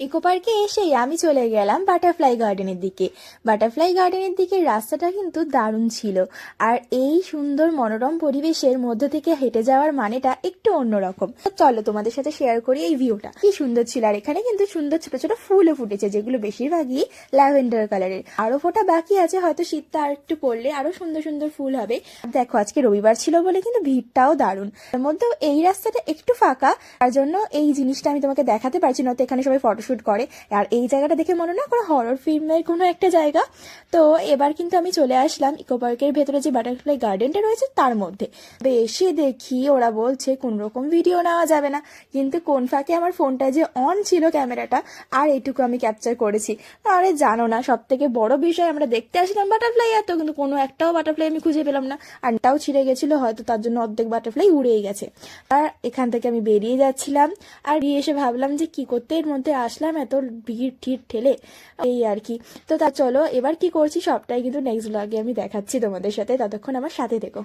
Eco পার্কে এসেই আমি চলে গেলাম বাটারফ্লাই গার্ডেনের দিকে। বাটারফ্লাই গার্ডেনের দিকে রাস্তাটা কিন্তু দারুণ ছিল। আর এই সুন্দর মনোরম পরিবেশের মধ্যে থেকে হেঁটে যাওয়ার মানেটা একটু অন্যরকম। তো চলো তোমাদের সাথে শেয়ার করি এই ভিউটা কি সুন্দর ছিল। আর এখানে কিন্তু সুন্দর ছোট ছোট ফুলও ফুটেছে, যেগুলো বেশিরভাগই ল্যাভেন্ডার কালারের। আরো ফোটা বাকি আছে, হয়তো শীতটা আর একটু পড়লে আরো সুন্দর সুন্দর ফুল হবে। দেখো আজকে রবিবার ছিল বলে কিন্তু ভিড়টাও দারুণ। এর মধ্যেও এই রাস্তাটা একটু ফাঁকা, তার জন্য এই জিনিসটা আমি তোমাকে দেখাতে পারছি না। তো এখানে সবাই ফটোশুট করে। আর এই জায়গাটা দেখে মনে না করে হরর ফিল্মের কোনো একটা জায়গা। তো এবার কিন্তু আমি চলে আসলাম ইকো পার্কের ভেতরে যে বাটারফ্লাই গার্ডেনটা রয়েছে তার মধ্যে। এসে দেখি ওরা বলছে কোন রকম ভিডিও নেওয়া যাবে না, কিন্তু কোন ফাঁকে আমার ফোনটা যে অন ছিল ক্যামেরাটা, আর এইটুকু আমি ক্যাপচার করেছি। আরে জানো না, সব থেকে বড় বিষয়, আমরা দেখতে আসলাম বাটারফ্লাই এত, কিন্তু কোনো একটাও বাটারফ্লাই আমি খুঁজে পেলাম না। আনটাও ছিঁড়ে গেছিল, হয়তো তার জন্য অর্ধেক বাটারফ্লাই উড়েই গেছে। আর এখান থেকে আমি বেরিয়ে যাচ্ছিলাম, আর এসে ভাবলাম যে কি করতে এর মধ্যে আসলাম এত ভিড় ঠিড় ঠেলে, এই আর কি। তো তা চলো এবার কি করছি সবটাই কিন্তু নেক্সট ব্লগে আমি দেখাচ্ছি তোমাদের সাথে, ততক্ষণ আমার সাথে থেকো।